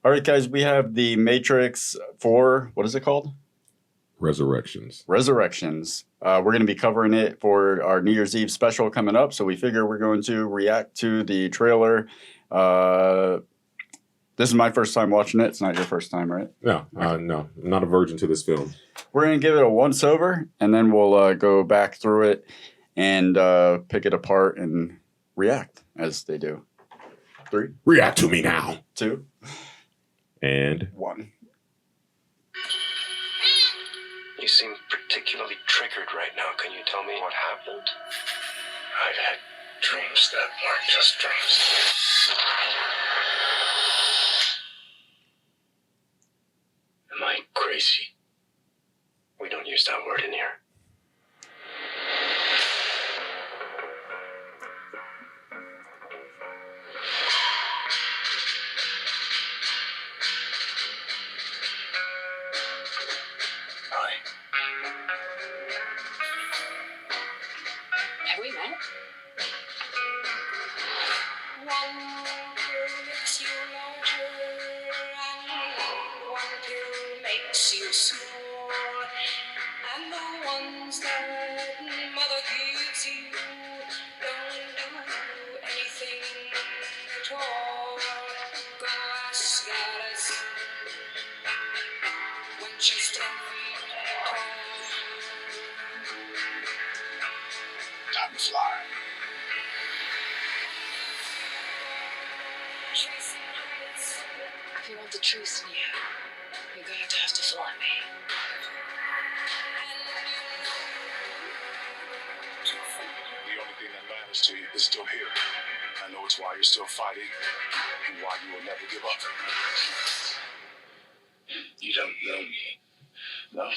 All right, guys, we have the Matrix 4. What is it called? Resurrections. We're going to be covering it for our New Year's Eve special coming up. So we figure we're going to react to the trailer. This is my first time watching it. It's not your first time, right? No, no, I'm not a virgin to this film. We're going to give it a once over, and then we'll go back through it and pick it apart and react as they do. 3. React to me now. 2. And 1. You seem particularly triggered right now. Can you tell me what happened? I've had dreams that weren't just dreams. Am I crazy? We don't use that word in here. Have we met? One pill makes you larger, and one pill makes you small. And the ones that mother gives you don't do anything at all. Go ask Alice when she's 10 feet tall. Time to fly. If you want the truth from you, you're going to have to fly me. The only thing that matters to you is still here. I know it's why you're still fighting and why you will never give up. You don't know me. No?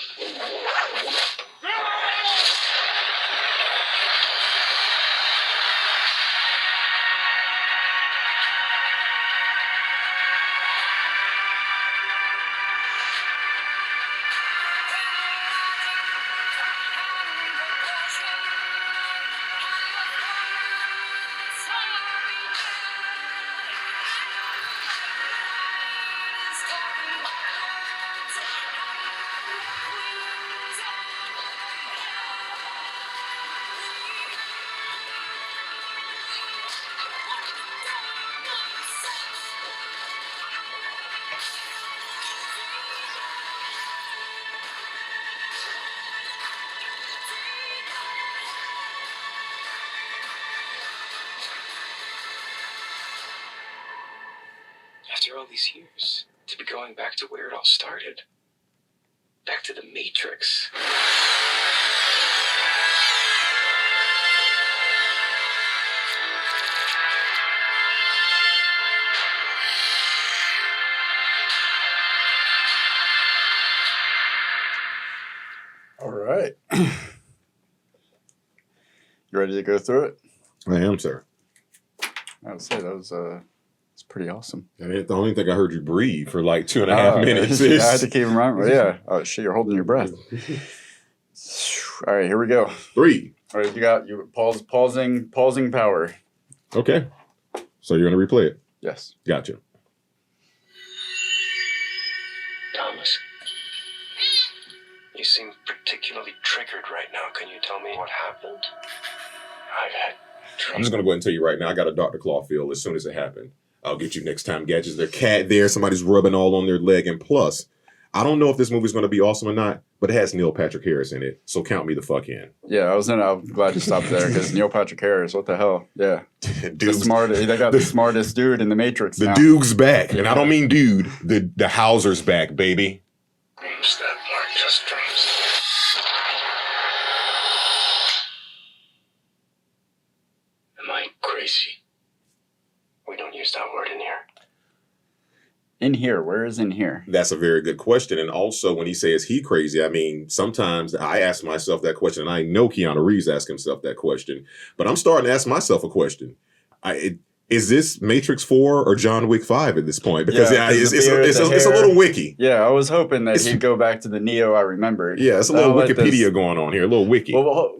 After all these years, to be going back to where it all started. Back to the Matrix. All right. You ready to go through it? I am, sir. I would say that was it's pretty awesome. I mean, the only thing I heard you breathe for like 2.5 minutes. Yeah, I had to keep him right. Yeah. Oh shit, you're holding your breath. All right, here we go. 3. All right, you got pausing power. Okay. So you're going to replay it? Yes. Gotcha. Thomas, you seem particularly triggered right now. Can you tell me what happened? I've had I'm just going to go ahead and tell you right now, I got a Dr. Claw feel as soon as it happened. I'll get you next time, Gadgets. There's a cat there. Somebody's rubbing all on their leg. And plus, I don't know if this movie's going to be awesome or not, but it has Neil Patrick Harris in it. So count me the fuck in. Yeah, I'm glad you stopped there because Neil Patrick Harris, what the hell? Yeah. They got the smartest dude in the Matrix The now. Duke's back. And I don't mean dude. The Hauser's back, baby. dreams that weren't just dreams. Am I crazy? We don't use that word in here. In here, where is in here? That's a very good question. And also, when he says he crazy, I mean, sometimes I ask myself that question, and I know Keanu Reeves asked himself that question. But I'm starting to ask myself a question. It is this Matrix 4 or John Wick 5 at this point? Because Yeah, 'cause it's the beard, it's the a hair. little wiki. Yeah, I was hoping that It's- he'd go back to the Neo I remembered. Yeah, it's a I little don't like this. Wikipedia going on here, a little wiki. Well,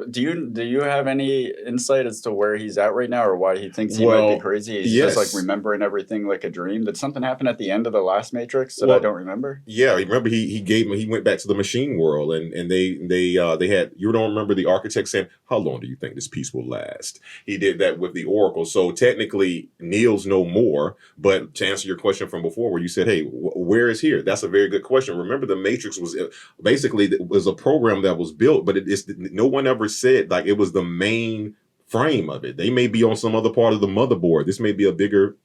do you have any insight as to where he's at right now, or why he thinks he might Well, be crazy? He's yes. just like remembering everything like a dream. Did something happen at the end of the last Matrix that I Well, don't remember? Yeah, remember he went back to the machine world and they had, you don't remember the architect saying, how long do you think this piece will last? He did that with the Oracle. So technically Neil's no more, but to answer your question from before where you said, hey, where is here? That's a very good question. Remember the Matrix was basically it was a program that was built, but no one ever said like it was the main frame of it. They may be on some other part of the motherboard. This may be a bigger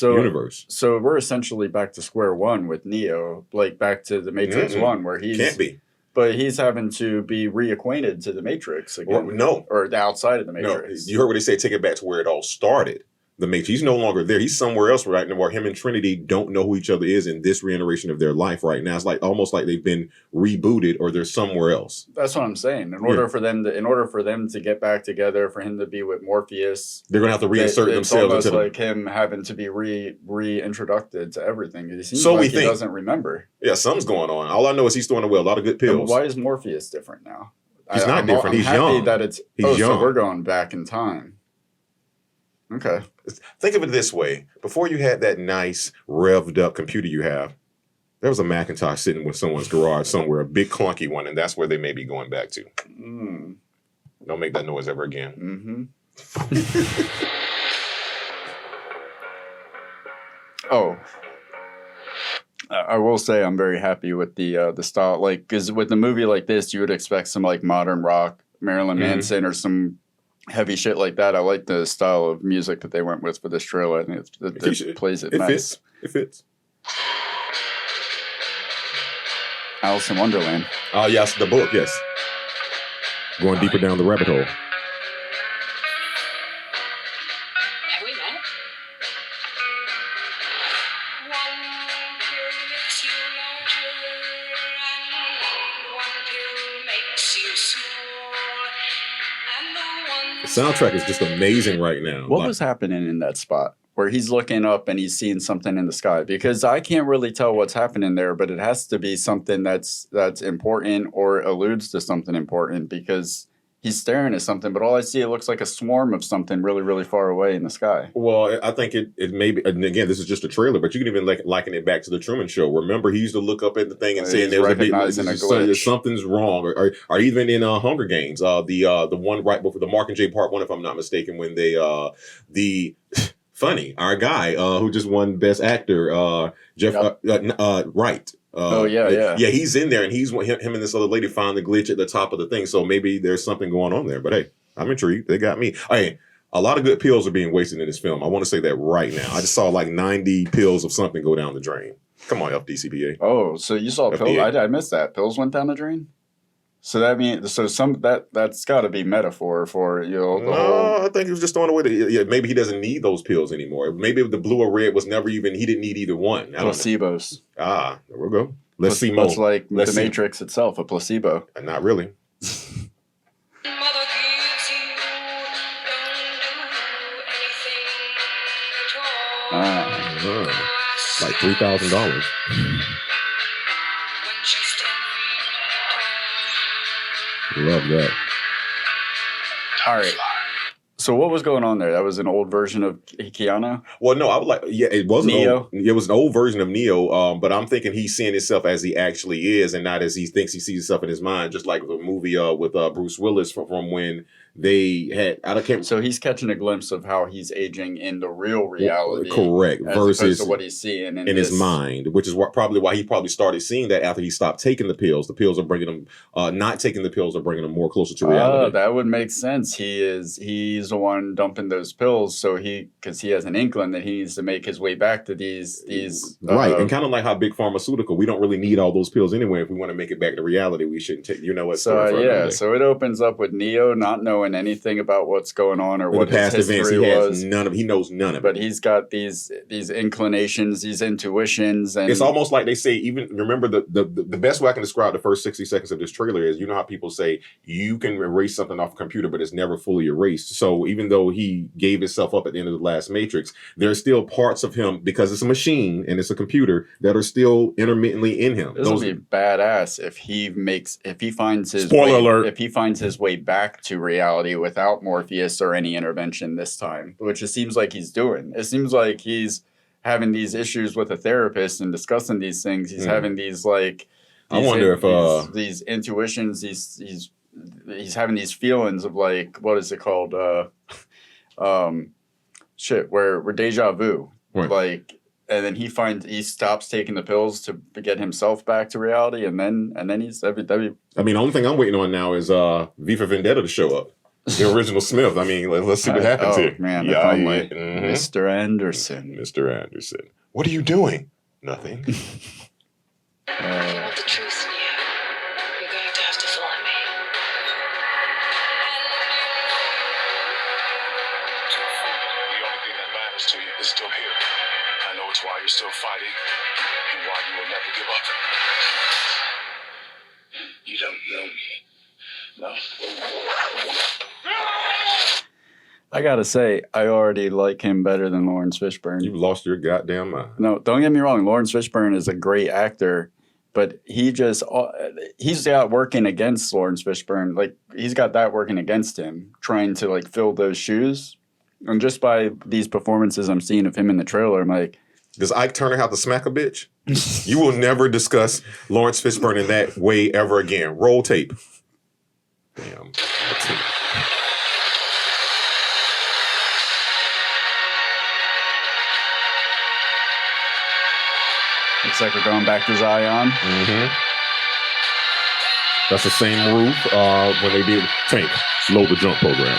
universe. So we're essentially back to square one with Neo, like back to the Matrix Mm-mm. 1, where he's Can't be. but he's having to be reacquainted to the Matrix again. No. Or outside of the No, Matrix. you heard what they say, take it back to where it all started. The Matrix. He's no longer there. He's somewhere else right now where him and Trinity don't know who each other is in this reiteration of their life right now. It's like almost like they've been rebooted or they're somewhere else. That's what I'm saying. In order for them to get back together, for him to be with Morpheus, They're gonna have to reinsert it's themselves almost into like him having to be reintroduced to everything. It seems So like we he think. doesn't remember. Yeah, something's going on. All I know is he's throwing away a lot of good And pills. why is Morpheus different now? He's not different. I'm He's happy young. that it's He's so young. we're going back in time. Okay. Think of it this way. Before you had that nice revved up computer you have, there was a Macintosh sitting with someone's garage somewhere, a big clunky one, and that's where they may be going back to. Don't make that noise ever again. Mm-hmm. Oh, I will say I'm very happy with the style. Like, because with a movie like this, you would expect some like modern rock, Marilyn Mhm. Manson, or some heavy shit like that. I like the style of music that they went with for this trailer. I think it plays it nice. Fits. It fits. Alice in Wonderland. Oh, yes, the book, yes. Going deeper down the rabbit hole. Have we met? One pill makes you larger, and one pill makes you small. And the one The soundtrack is just amazing right now. What was happening in that spot where he's looking up and he's seeing something in the sky? Because I can't really tell what's happening there, but it has to be something that's important or alludes to something important, because he's staring at something, but all I see, it looks like a swarm of something really, really far away in the sky. Well, I think it may be, and again, this is just a trailer, but you can even liken it back to the Truman Show. Remember, he used to look up at the thing and saying He's there was a big, recognizing a glitch. something's wrong, or even in Hunger Games, the one right before the Mark and J Part 1, if I'm not mistaken, when they the Funny, our guy who just won Best Actor, Jeff Wright. Yeah, he's in there, and him and this other lady found the glitch at the top of the thing. So maybe there's something going on there. But hey, I'm intrigued. They got me. Hey, a lot of good pills are being wasted in this film. I want to say that right now. I just saw like 90 pills of something go down the drain. Come on, FDCPA. Oh, so you saw pills? I missed that. Pills went down the drain? So that means that's got to be metaphor for the whole. I think he was just throwing away. Maybe he doesn't need those pills anymore. Maybe the blue or red was never even. He didn't need either one. I don't know. Placebos. There we go. Let's see more. Much like Let's the see. Matrix itself, a placebo. Not really. mother gives you, don't do anything at all. Like $3,000. When she's 10 feet tall. Love that. All right. So what was going on there? That was an old version of Keanu? Well, no, I would like. Yeah, it was Neo? It was an old version of Neo. But I'm thinking he's seeing himself as he actually is, and not as he thinks he sees himself in his mind. Just like the movie with Bruce Willis from when they had. I can't. So he's catching a glimpse of how he's aging in the real reality. Correct. As opposed Versus to what he's seeing in his mind, which is probably why he started seeing that after he stopped taking the pills. The pills are bringing him. Not taking the pills are bringing him more closer to reality. That would make sense. He's the one dumping those pills, so because he has an inkling that he needs to make his way back to these right, and kind of like how big pharmaceutical, we don't really need all those pills anyway. If we want to make it back to reality, we shouldn't take. You know what? So so it opens up with Neo not knowing knowing anything about what's going on or In what the past his events, history he was. he knows none of it. But he's got these inclinations, these intuitions, and It's almost like they say, even remember the best way I can describe the first 60 seconds of this trailer is, you know how people say you can erase something off a computer, but it's never fully erased. So even though he gave himself up at the end of the last Matrix, there's still parts of him, because it's a machine and it's a computer, that are still intermittently in him. this will be badass if he finds his Spoiler way, alert. if he finds his way back to reality without Morpheus or any intervention this time, which it seems like he's doing. It seems like he's having these issues with a therapist and discussing these things. He's having these like I wonder if these intuitions, he's having these feelings of like, what is it called? Where deja vu. Right. Like, and then he stops taking the pills to get himself back to reality, and then he's that'd be I mean, the only thing I'm waiting on now is V for Vendetta to show up. The original Smith. I mean, let's see what happens here. Man, Yeah, Mr. Anderson. Mr. Anderson. What are you doing? Nothing. I want the truth from you. You're going to have to follow me. The only thing that matters to you is still here. I know it's why you're still fighting and why you will never give up. You don't know me. No. I gotta say, I already like him better than Lawrence Fishburne. You lost your goddamn mind. No, don't get me wrong. Lawrence Fishburne is a great actor, but he's got working against Lawrence Fishburne. Like, he's got that working against him, trying to like fill those shoes. And just by these performances I'm seeing of him in the trailer, I'm like, Does Ike Turner have to smack a bitch? You will never discuss Lawrence Fishburne in that way ever again. Roll tape. Damn. looks like we're going back to Zion. Mm-hmm. That's the same roof when they did Tank. Load the jump program.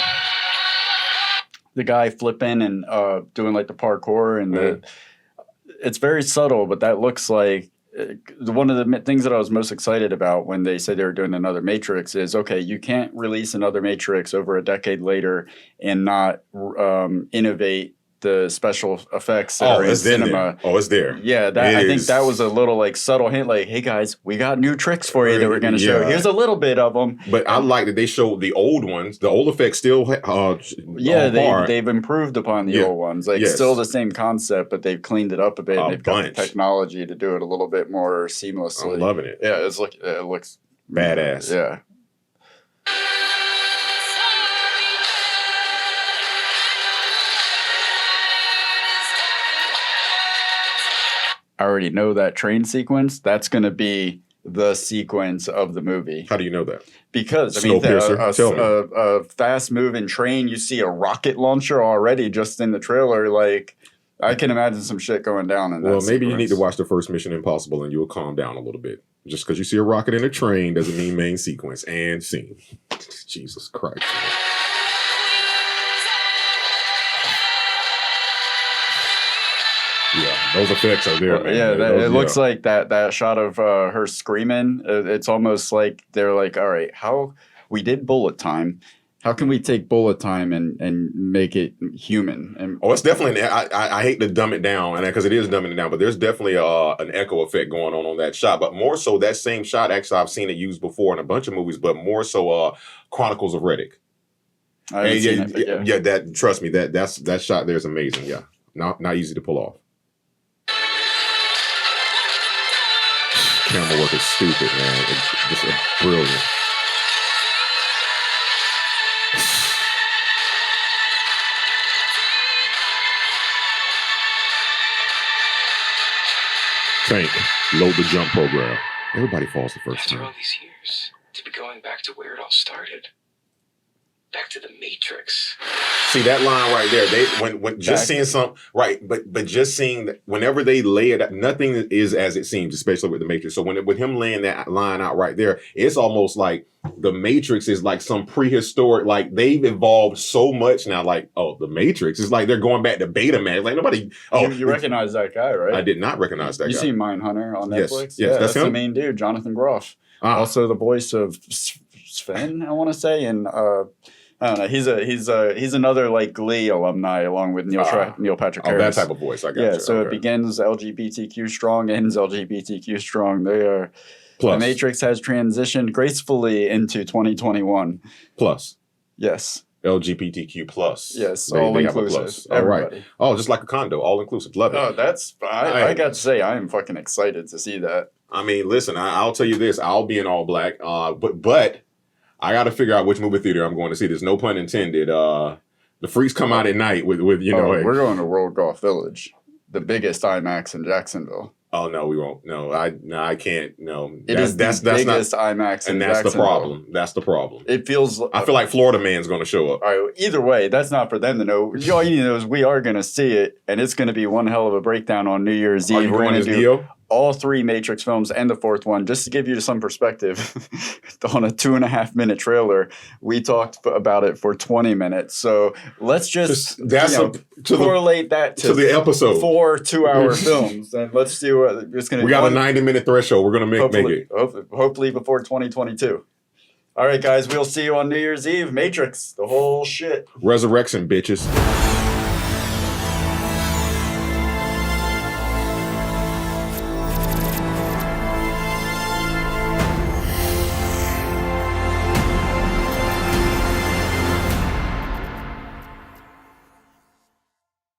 The guy flipping and doing like the parkour and it's very subtle, but that looks like one of the things that I was most excited about when they said they were doing another Matrix is, okay, you can't release another Matrix over a decade later and not innovate the special effects that are in cinema. It's there. Yeah, I think that was a little like subtle hint, like, hey guys, we got new tricks for you that we're going to show. Here's a little bit of them. But I like that they showed the old ones. The old effects still they've improved upon the old ones. Like, still the same concept, but they've cleaned it up a bit. And they've got the technology to do it a little bit more seamlessly. I'm loving it. Yeah, it looks badass. Yeah. I already know that train sequence. That's going to be the sequence of the movie. How do you know that? Because, I mean, a fast-moving train, you see a rocket launcher already just in the trailer. Like, I can imagine some shit going down in that Well, maybe sequence. you need to watch the first Mission Impossible and you'll calm down a little bit. Just because you see a rocket in a train doesn't mean main sequence and scene. Jesus Christ. Man. Yeah, those effects are there, man. Yeah, it looks like that shot of her screaming. It's almost like they're like, all right, we did bullet time. How can we take bullet time and make it human? And it's definitely. I hate to dumb it down, because it is dumbing it down. But there's definitely an echo effect going on that shot. But more so, that same shot. Actually, I've seen it used before in a bunch of movies. But more so, Chronicles of Riddick. That trust me, that shot there is amazing. Yeah, not easy to pull off. Camera work is stupid, man. It's just brilliant. Tank, load the jump program. Everybody falls the first After time. all these years, to be going back to where it all started. Back to the Matrix. See that line right there? When just seeing something right, but just seeing that whenever they lay it, nothing is as it seems, especially with the Matrix. So with him laying that line out right there, it's almost like the Matrix is like some prehistoric. Like, they've evolved so much now. Like, the Matrix is like they're going back to Betamax. Like, nobody. You recognize that guy, right? I did not recognize that guy. You seen Mindhunter on Netflix? Yes, that's him. The main dude, Jonathan Groff. Also the voice of Sven, I want to say, and I don't know. He's another like Glee alumni along with Neil Patrick Oh, Harris. that type of voice. I got Yeah, you. so Okay. it begins LGBTQ strong, ends LGBTQ strong. The Plus. Matrix has transitioned gracefully into 2021. Plus. Yes. LGBTQ plus. Yes, They all have a inclusive. plus. All right. Everybody. Oh, just like a condo, all inclusive. Love it. Oh, I got to say, I am fucking excited to see that. I mean, listen, I'll tell you this. I'll be in all black. But I got to figure out which movie theater I'm going to see. There's no pun intended. The Freaks come out at night with we're going to World Golf Village, the biggest IMAX in Jacksonville. Oh no, we won't. No, I can't. No, That's the biggest IMAX in and that's the Jacksonville. problem. That's the problem. It feels. I feel like Florida Man's going to show up. All right. Either way, that's not for them to know. All you need to know is we are going to see it, and it's going to be one hell of a breakdown on New Year's Eve. Are you We're going going as to do Neo? all 3 Matrix films and the 4th one, just to give you some perspective. On a 2.5-minute trailer, we talked about it for 20 minutes. So let's just correlate that to the episode. 4 2-hour films, and let's see what it's going to be. We got a 90-minute threshold. We're going to make it. Hopefully before 2022. All right, guys, we'll see you on New Year's Eve. Matrix, the whole shit. Resurrection, bitches.